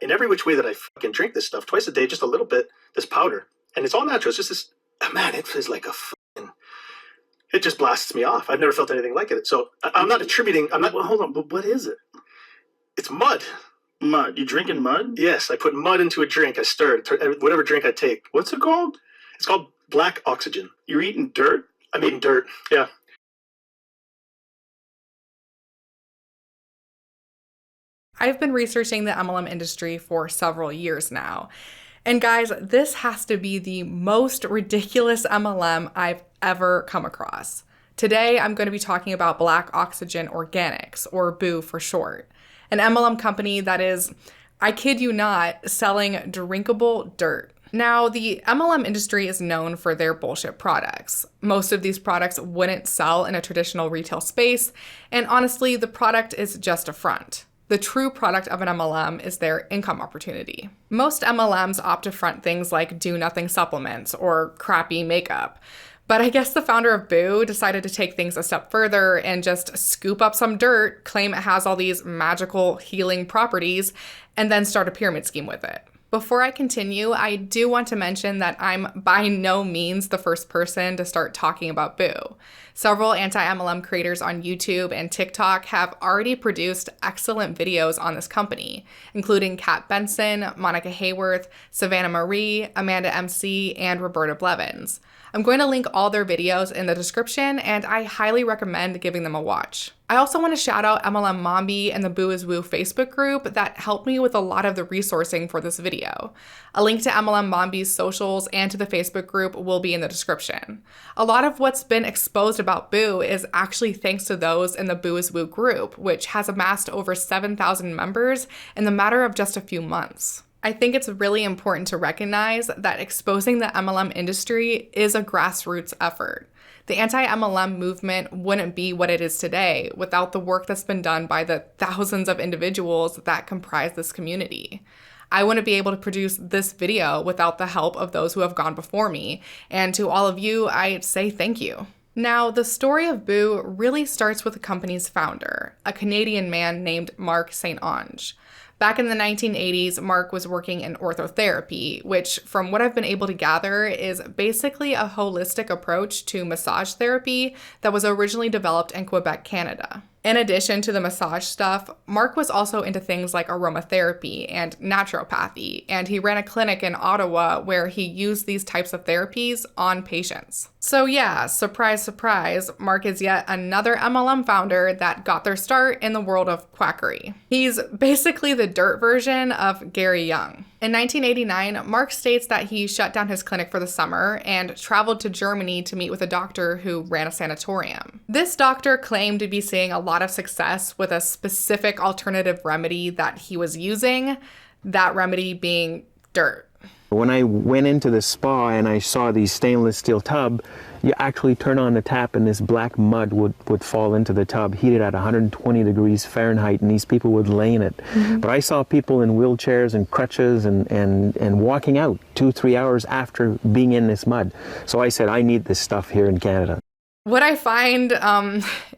in every which way that I fucking drink this stuff twice a day, just a little bit, this powder. And it's all natural. It's just this, man, it feels like a fucking, it just blasts me off. I've never felt anything like it. So I'm not attributing, I'm not. Well, hold on, but what is it? It's mud. Mud. You drinking mud? Yes, I put mud into a drink. I stir it, whatever drink I take. What's it called? It's called black oxygen. You're eating dirt? I'm eating dirt, yeah. I've been researching the MLM industry for several years now. And guys, this has to be the most ridiculous MLM I've ever come across. Today, I'm going to be talking about Black Oxygen Organics, or BOO for short, an MLM company that is, I kid you not, selling drinkable dirt. Now, the MLM industry is known for their bullshit products. Most of these products wouldn't sell in a traditional retail space, and honestly, the product is just a front. The true product of an MLM is their income opportunity. Most MLMs opt to front things like do-nothing supplements or crappy makeup. But I guess the founder of BOO decided to take things a step further and just scoop up some dirt, claim it has all these magical healing properties, and then start a pyramid scheme with it. Before I continue, I do want to mention that I'm by no means the first person to start talking about BOO. Several anti-MLM creators on YouTube and TikTok have already produced excellent videos on this company, including Kat Benson, Monica Hayworth, Savannah Marie, Amanda MC, and Roberta Blevins. I'm going to link all their videos in the description, and I highly recommend giving them a watch. I also want to shout out MLM Mombi and the Boo is Woo Facebook group that helped me with a lot of the resourcing for this video. A link to MLM Mombi's socials and to the Facebook group will be in the description. A lot of what's been exposed about Boo is actually thanks to those in the Boo is Woo group, which has amassed over 7,000 members in the matter of just a few months. I think it's really important to recognize that exposing the MLM industry is a grassroots effort. The anti-MLM movement wouldn't be what it is today without the work that's been done by the thousands of individuals that comprise this community. I wouldn't be able to produce this video without the help of those who have gone before me, and to all of you, I say thank you. Now, the story of BOO really starts with the company's founder, a Canadian man named Mark Saint-Onge. Back in the 1980s, Mark was working in orthotherapy, which, from what I've been able to gather, is basically a holistic approach to massage therapy that was originally developed in Quebec, Canada. In addition to the massage stuff, Mark was also into things like aromatherapy and naturopathy, and he ran a clinic in Ottawa where he used these types of therapies on patients. So yeah, surprise, surprise, Mark is yet another MLM founder that got their start in the world of quackery. He's basically the dirt version of Gary Young. In 1989, Mark states that he shut down his clinic for the summer and traveled to Germany to meet with a doctor who ran a sanatorium. This doctor claimed to be seeing a lot of success with a specific alternative remedy that he was using, that remedy being dirt. When I went into the spa and I saw the stainless steel tub, you actually turn on the tap and this black mud would fall into the tub, heated at 120 degrees Fahrenheit, and these people would lay in it. Mm-hmm. But I saw people in wheelchairs and crutches and walking out 2-3 hours after being in this mud. So I said, I need this stuff here in Canada. What I find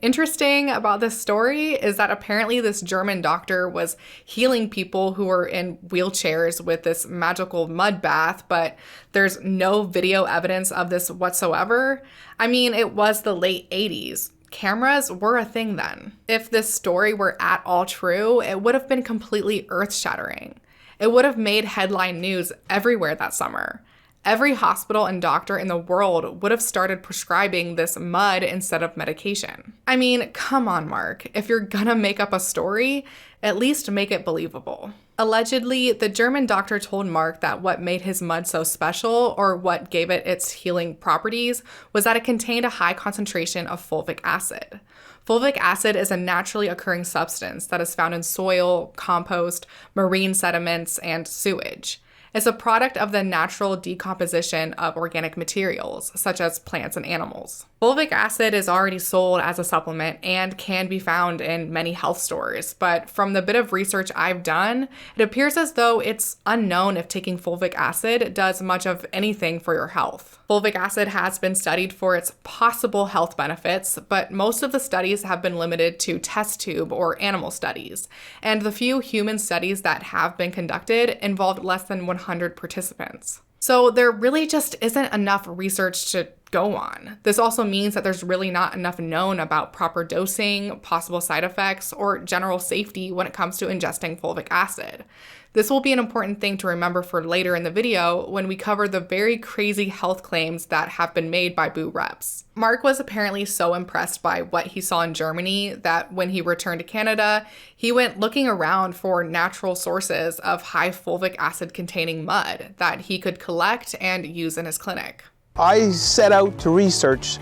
interesting about this story is that apparently this German doctor was healing people who were in wheelchairs with this magical mud bath, but there's no video evidence of this whatsoever. I mean, it was the late 80s. Cameras were a thing then. If this story were at all true, it would have been completely earth-shattering. It would have made headline news everywhere that summer. Every hospital and doctor in the world would have started prescribing this mud instead of medication. I mean, come on, Mark. If you're gonna make up a story, at least make it believable. Allegedly, the German doctor told Mark that what made his mud so special, or what gave it its healing properties, was that it contained a high concentration of fulvic acid. Fulvic acid is a naturally occurring substance that is found in soil, compost, marine sediments, and sewage. It's a product of the natural decomposition of organic materials, such as plants and animals. Fulvic acid is already sold as a supplement and can be found in many health stores, but from the bit of research I've done, it appears as though it's unknown if taking fulvic acid does much of anything for your health. Fulvic acid has been studied for its possible health benefits, but most of the studies have been limited to test tube or animal studies, and the few human studies that have been conducted involved less than 100 participants. So there really just isn't enough research to go on. This also means that there's really not enough known about proper dosing, possible side effects, or general safety when it comes to ingesting fulvic acid. This will be an important thing to remember for later in the video when we cover the very crazy health claims that have been made by Boo reps. Mark was apparently so impressed by what he saw in Germany that when he returned to Canada, he went looking around for natural sources of high fulvic acid containing mud that he could collect and use in his clinic. I set out to research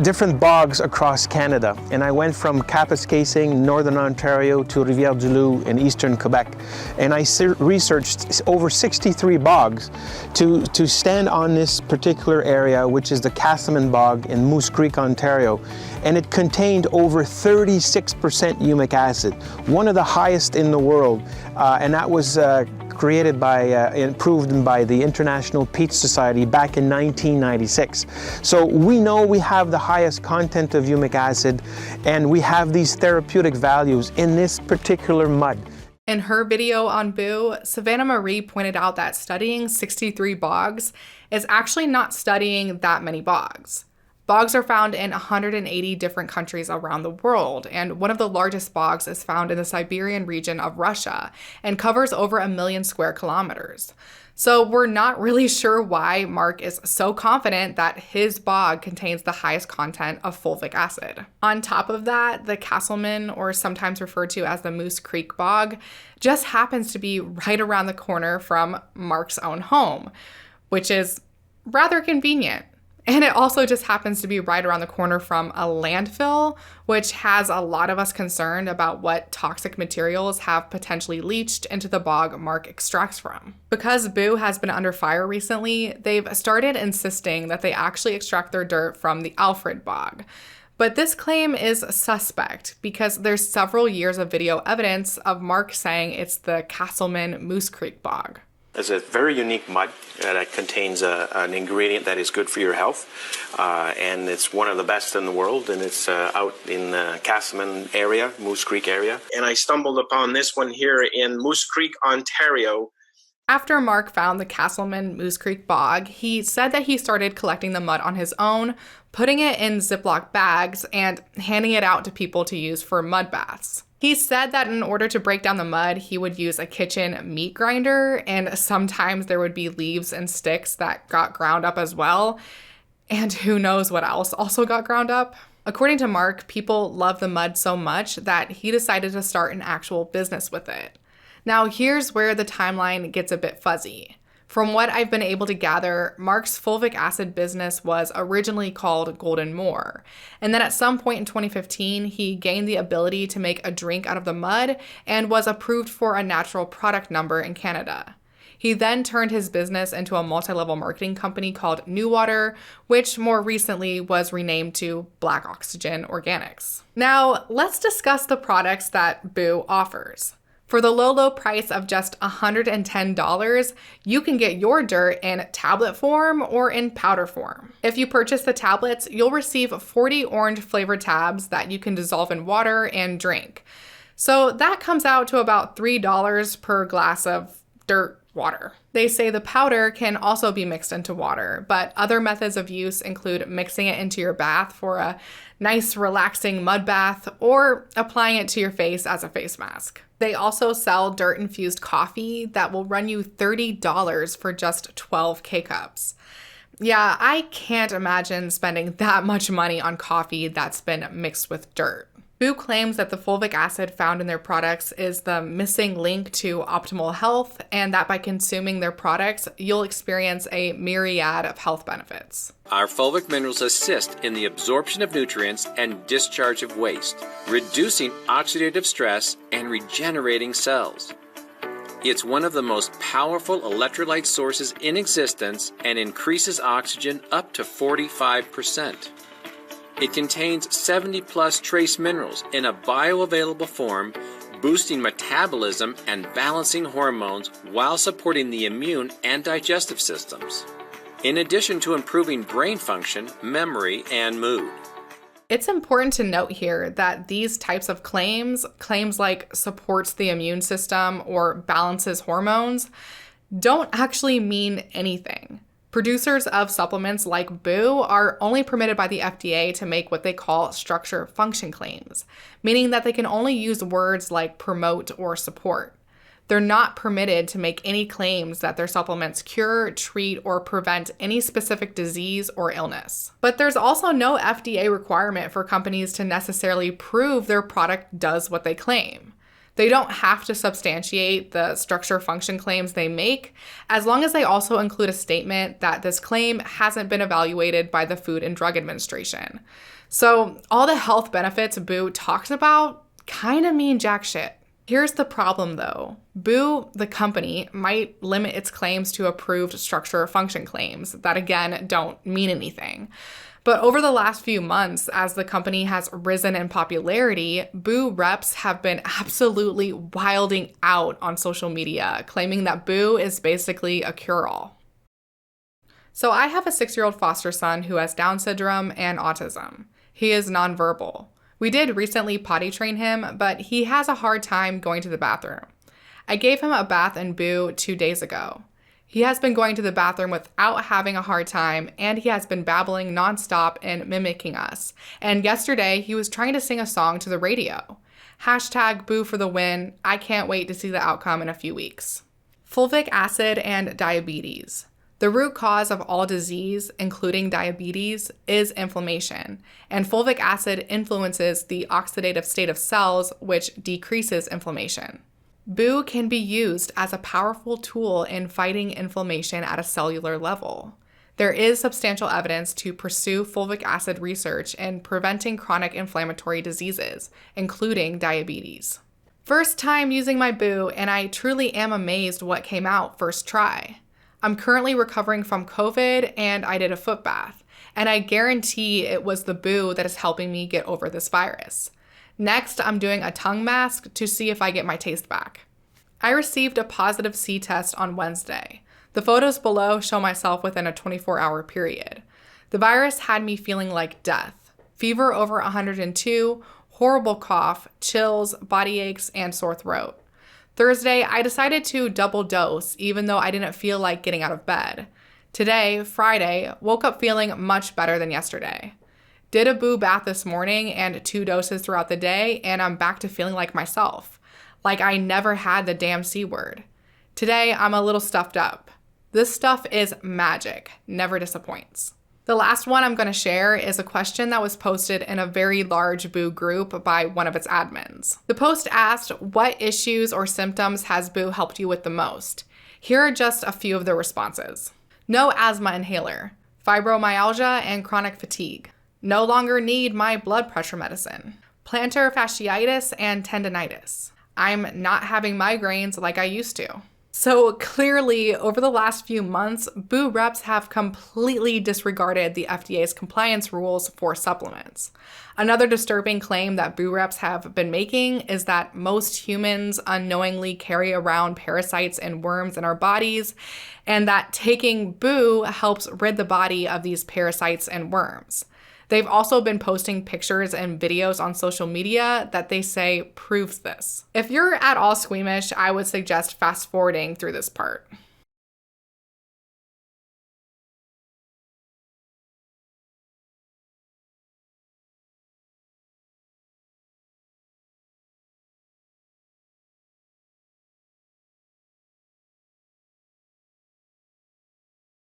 different bogs across Canada, and I went from Kapuskasing, Northern Ontario, to Rivière-du-Loup in Eastern Quebec, and I researched over 63 bogs to stand on this particular area, which is the Castleman Bog in Moose Creek, Ontario, and it contained over 36% humic acid, one of the highest in the world, and that was created by and proved by the International Peach Society back in 1996. So we know we have the highest content of humic acid, and we have these therapeutic values in this particular mud. In her video on Boo, Savannah Marie pointed out that studying 63 bogs is actually not studying that many bogs. Bogs are found in 180 different countries around the world, and one of the largest bogs is found in the Siberian region of Russia and covers over 1 million square kilometers. So we're not really sure why Mark is so confident that his bog contains the highest content of fulvic acid. On top of that, the Castleman, or sometimes referred to as the Moose Creek Bog, just happens to be right around the corner from Mark's own home, which is rather convenient. And it also just happens to be right around the corner from a landfill, which has a lot of us concerned about what toxic materials have potentially leached into the bog Mark extracts from. Because Boo has been under fire recently, they've started insisting that they actually extract their dirt from the Alfred Bog. But this claim is suspect because there's several years of video evidence of Mark saying it's the Castleman Moose Creek Bog. It's a very unique mud that contains an ingredient that is good for your health, and it's one of the best in the world, and it's out in the Castleman area, Moose Creek area. And I stumbled upon this one here in Moose Creek, Ontario. After Mark found the Castleman Moose Creek Bog, he said that he started collecting the mud on his own, putting it in Ziploc bags, and handing it out to people to use for mud baths. He said that in order to break down the mud, he would use a kitchen meat grinder, and sometimes there would be leaves and sticks that got ground up as well. And who knows what else also got ground up. According to Mark, people love the mud so much that he decided to start an actual business with it. Now, here's where the timeline gets a bit fuzzy. From what I've been able to gather, Mark's fulvic acid business was originally called Golden Moor, and then at some point in 2015, he gained the ability to make a drink out of the mud and was approved for a natural product number in Canada. He then turned his business into a multi-level marketing company called NuWTR, which more recently was renamed to Black Oxygen Organics. Now, let's discuss the products that Boo offers. For the low price of just $110, you can get your dirt in tablet form or in powder form. If you purchase the tablets, you'll receive 40 orange flavored tabs that you can dissolve in water and drink. So that comes out to about $3 per glass of dirt water. They say the powder can also be mixed into water, but other methods of use include mixing it into your bath for a nice relaxing mud bath or applying it to your face as a face mask. They also sell dirt-infused coffee that will run you $30 for just 12 K-cups. Yeah, I can't imagine spending that much money on coffee that's been mixed with dirt. Boo claims that the fulvic acid found in their products is the missing link to optimal health, and that by consuming their products, you'll experience a myriad of health benefits. Our fulvic minerals assist in the absorption of nutrients and discharge of waste, reducing oxidative stress and regenerating cells. It's one of the most powerful electrolyte sources in existence and increases oxygen up to 45%. It contains 70 plus trace minerals in a bioavailable form, boosting metabolism and balancing hormones while supporting the immune and digestive systems, in addition to improving brain function, memory, and mood. It's important to note here that these types of claims like supports the immune system or balances hormones, don't actually mean anything. Producers of supplements like Boo are only permitted by the FDA to make what they call structure function claims, meaning that they can only use words like promote or support. They're not permitted to make any claims that their supplements cure, treat, or prevent any specific disease or illness. But there's also no FDA requirement for companies to necessarily prove their product does what they claim. They don't have to substantiate the structure function claims they make, as long as they also include a statement that this claim hasn't been evaluated by the Food and Drug Administration. So all the health benefits Boo talks about kind of mean jack shit. Here's the problem though. Boo, the company, might limit its claims to approved structure function claims that again don't mean anything. But over the last few months, as the company has risen in popularity, Boo reps have been absolutely wilding out on social media, claiming that Boo is basically a cure-all. So I have a 6-year-old foster son who has Down syndrome and autism. He is nonverbal. We did recently potty train him, but he has a hard time going to the bathroom. I gave him a bath in Boo 2 days ago. He has been going to the bathroom without having a hard time, and he has been babbling nonstop and mimicking us. And yesterday, he was trying to sing a song to the radio. #Boo for the win. I can't wait to see the outcome in a few weeks. Fulvic acid and diabetes. The root cause of all disease, including diabetes, is inflammation, and fulvic acid influences the oxidative state of cells, which decreases inflammation. Boo can be used as a powerful tool in fighting inflammation at a cellular level. There is substantial evidence to pursue fulvic acid research in preventing chronic inflammatory diseases, including diabetes. First time using my Boo, and I truly am amazed what came out first try. I'm currently recovering from COVID and I did a foot bath, and I guarantee it was the Boo that is helping me get over this virus. Next, I'm doing a tongue mask to see if I get my taste back. I received a positive C test on Wednesday. The photos below show myself within a 24-hour period. The virus had me feeling like death. Fever over 102, horrible cough, chills, body aches, and sore throat. Thursday, I decided to double dose, even though I didn't feel like getting out of bed. Today, Friday, woke up feeling much better than yesterday. Did a Boo bath this morning and 2 doses throughout the day, and I'm back to feeling like myself. Like I never had the damn C word. Today, I'm a little stuffed up. This stuff is magic, never disappoints. The last one I'm going to share is a question that was posted in a very large Boo group by one of its admins. The post asked, what issues or symptoms has Boo helped you with the most? Here are just a few of the responses. No asthma inhaler, fibromyalgia and chronic fatigue. No longer need my blood pressure medicine. Plantar fasciitis and tendinitis. I'm not having migraines like I used to. So clearly, over the last few months, Boo reps have completely disregarded the FDA's compliance rules for supplements. Another disturbing claim that Boo reps have been making is that most humans unknowingly carry around parasites and worms in our bodies, and that taking Boo helps rid the body of these parasites and worms. They've also been posting pictures and videos on social media that they say proves this. If you're at all squeamish, I would suggest fast forwarding through this part.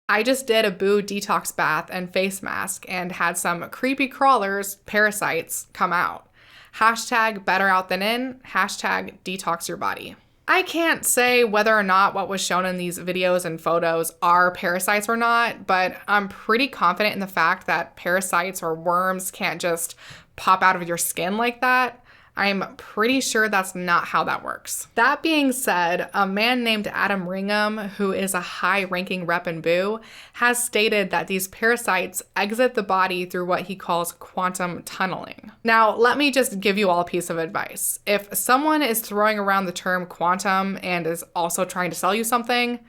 I just did a Boo detox bath and face mask and had some creepy crawlers, parasites, come out. Better out than in, detox your body. I can't say whether or not what was shown in these videos and photos are parasites or not, but I'm pretty confident in the fact that parasites or worms can't just pop out of your skin like that. I'm pretty sure that's not how that works. That being said, a man named Adam Ringham, who is a high-ranking rep in Boo, has stated that these parasites exit the body through what he calls quantum tunneling. Now, let me just give you all a piece of advice. If someone is throwing around the term quantum and is also trying to sell you something,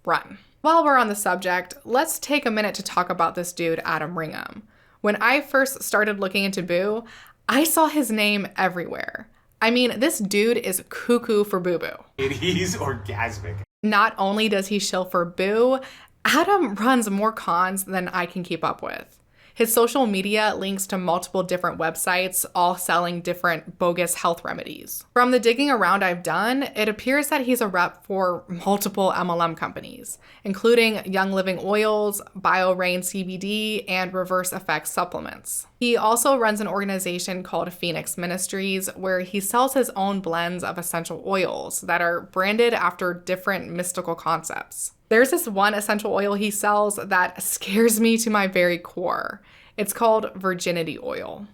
run. While we're on the subject, let's take a minute to talk about this dude, Adam Ringham. When I first started looking into Boo, I saw his name everywhere. I mean, this dude is cuckoo for boo-boo. He's orgasmic. Not only does he shill for Boo, Adam runs more cons than I can keep up with. His social media links to multiple different websites, all selling different bogus health remedies. From the digging around I've done, it appears that he's a rep for multiple MLM companies, including Young Living Oils, BioRain CBD, and Reverse Effects supplements. He also runs an organization called Phoenix Ministries, where he sells his own blends of essential oils that are branded after different mystical concepts. There's this one essential oil he sells that scares me to my very core. It's called Virginity Oil.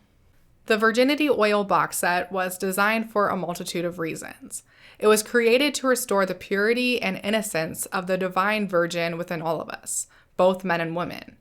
The Virginity Oil box set was designed for a multitude of reasons. It was created to restore the purity and innocence of the divine virgin within all of us, both men and women.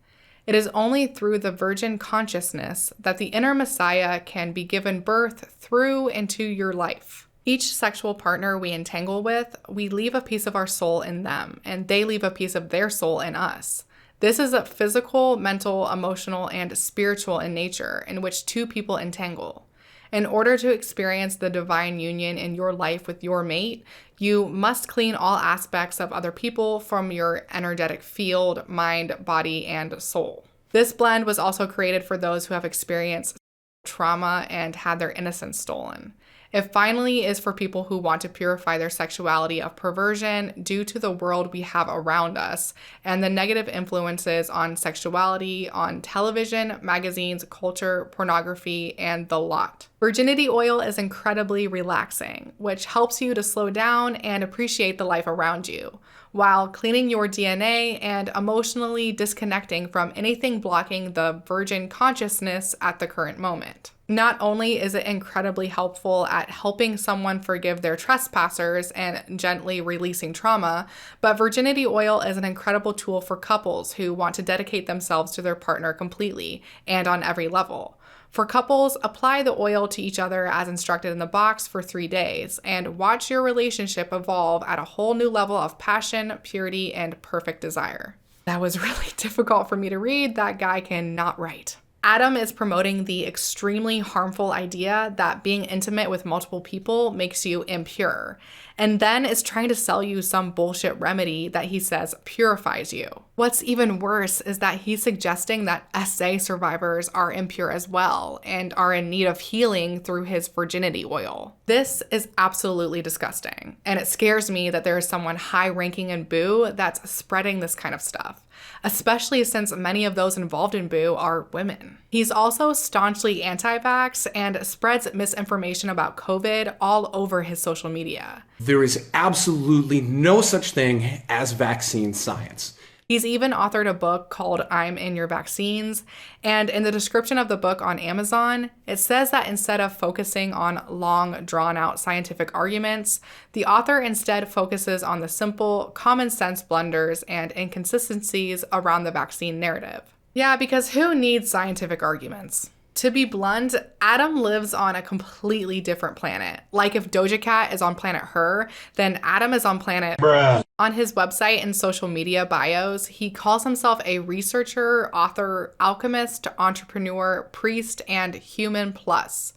It is only through the virgin consciousness that the inner Messiah can be given birth through into your life. Each sexual partner we entangle with, we leave a piece of our soul in them, and they leave a piece of their soul in us. This is a physical, mental, emotional, and spiritual in nature in which two people entangle. In order to experience the divine union in your life with your mate, you must clean all aspects of other people from your energetic field, mind, body, and soul. This blend was also created for those who have experienced trauma and had their innocence stolen. It finally is for people who want to purify their sexuality of perversion due to the world we have around us and the negative influences on sexuality on television, magazines, culture, pornography, and the lot. Virginity oil is incredibly relaxing, which helps you to slow down and appreciate the life around you, while cleaning your DNA and emotionally disconnecting from anything blocking the virgin consciousness at the current moment. Not only is it incredibly helpful at helping someone forgive their trespassers and gently releasing trauma, but virginity oil is an incredible tool for couples who want to dedicate themselves to their partner completely and on every level. For couples, apply the oil to each other as instructed in the box for 3 days and watch your relationship evolve at a whole new level of passion, purity, and perfect desire. That was really difficult for me to read. That guy cannot write. Adam is promoting the extremely harmful idea that being intimate with multiple people makes you impure, and then is trying to sell you some bullshit remedy that he says purifies you. What's even worse is that he's suggesting that SA survivors are impure as well and are in need of healing through his virginity oil. This is absolutely disgusting, and it scares me that there is someone high-ranking in Boo that's spreading this kind of stuff, especially since many of those involved in Boo are women. He's also staunchly anti-vax and spreads misinformation about COVID all over his social media. There is absolutely no such thing as vaccine science. He's even authored a book called I'm in Your Vaccines, and in the description of the book on Amazon, it says that instead of focusing on long, drawn-out scientific arguments, the author instead focuses on the simple, common-sense blunders and inconsistencies around the vaccine narrative. Yeah, because who needs scientific arguments? To be blunt, Adam lives on a completely different planet. Like if Doja Cat is on planet Her, then Adam is on planet Bruh. On his website and social media bios, he calls himself a researcher, author, alchemist, entrepreneur, priest, and human plus,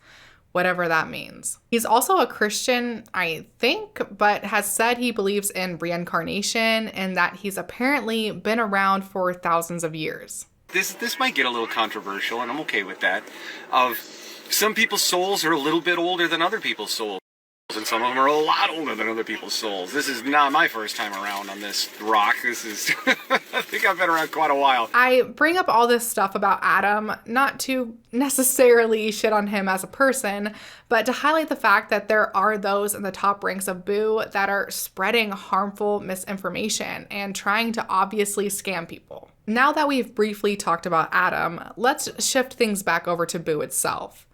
whatever that means. He's also a Christian, I think, but has said he believes in reincarnation and that he's apparently been around for thousands of years. This might get a little controversial, and I'm okay with that. Some people's souls are a little bit older than other people's souls, and some of them are a lot older than other people's souls. This is not my first time around on this rock. This is, I think I've been around quite a while. I bring up all this stuff about Adam, not to necessarily shit on him as a person, but to highlight the fact that there are those in the top ranks of Boo that are spreading harmful misinformation and trying to obviously scam people. Now that we've briefly talked about Adam, let's shift things back over to Boo itself.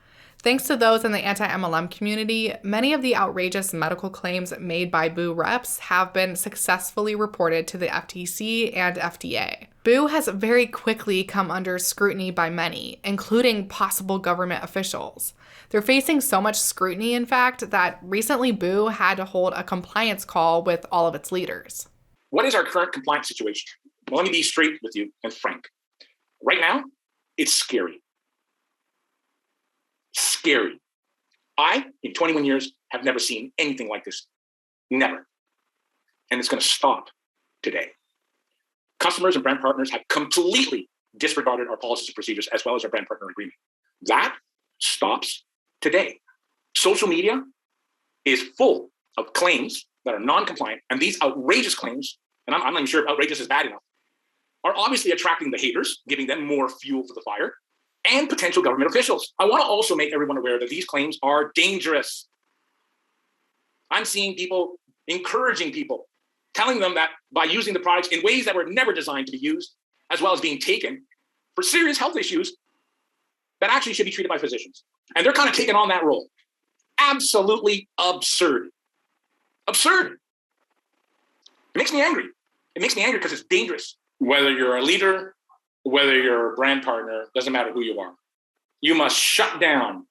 Thanks to those in the anti-MLM community, many of the outrageous medical claims made by Boo reps have been successfully reported to the FTC and FDA. Boo has very quickly come under scrutiny by many, including possible government officials. They're facing so much scrutiny, in fact, that recently Boo had to hold a compliance call with all of its leaders. What is our current compliance situation? Well, let me be straight with you and frank. Right now, it's scary. Scary. I, in 21 years, have never seen anything like this. Never. And it's going to stop today. Customers and brand partners have completely disregarded our policies and procedures as well as our brand partner agreement. That stops today. Social media is full of claims that are non-compliant, and these outrageous claims, and I'm not even sure if outrageous is bad enough, are obviously attracting the haters, giving them more fuel for the fire, and potential government officials. I want to also make everyone aware that these claims are dangerous. I'm seeing people encouraging people, telling them that by using the products in ways that were never designed to be used, as well as being taken for serious health issues that actually should be treated by physicians. And they're kind of taking on that role. Absolutely absurd. Absurd. It makes me angry. It makes me angry because it's dangerous. Whether you're a leader, whether you're a brand partner, doesn't matter who you are. You must shut down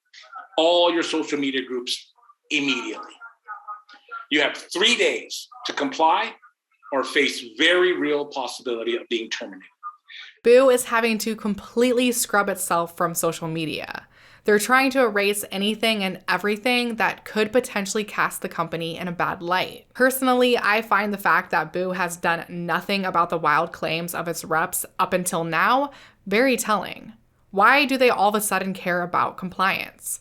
all your social media groups immediately. You have 3 days to comply or face very real possibility of being terminated. Boo is having to completely scrub itself from social media. They're trying to erase anything and everything that could potentially cast the company in a bad light. Personally, I find the fact that Boo has done nothing about the wild claims of its reps up until now very telling. Why do they all of a sudden care about compliance?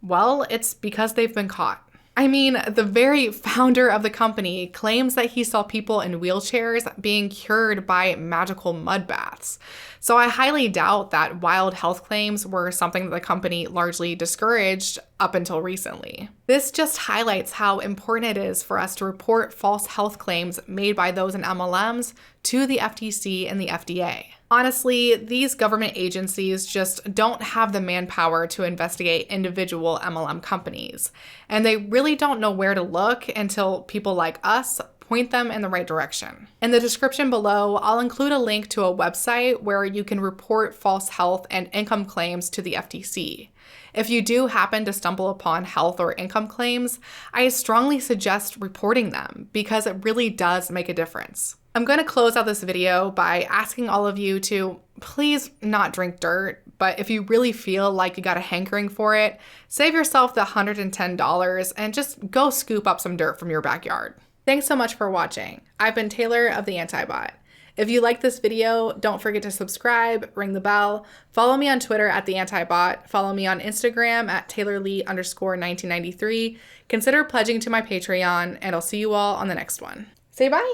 Well, it's because they've been caught. I mean, the very founder of the company claims that he saw people in wheelchairs being cured by magical mud baths. So I highly doubt that wild health claims were something that the company largely discouraged up until recently. This just highlights how important it is for us to report false health claims made by those in MLMs to the FTC and the FDA. Honestly, these government agencies just don't have the manpower to investigate individual MLM companies, and they really don't know where to look until people like us point them in the right direction. In the description below, I'll include a link to a website where you can report false health and income claims to the FTC. If you do happen to stumble upon health or income claims, I strongly suggest reporting them because it really does make a difference. I'm going to close out this video by asking all of you to please not drink dirt, but if you really feel like you got a hankering for it, save yourself the $110 and just go scoop up some dirt from your backyard. Thanks so much for watching. I've been Taylor of The Antibot. If you like this video, don't forget to subscribe, ring the bell, follow me on Twitter at The Antibot, follow me on Instagram at TaylorLee_1993, consider pledging to my Patreon, and I'll see you all on the next one. Say bye.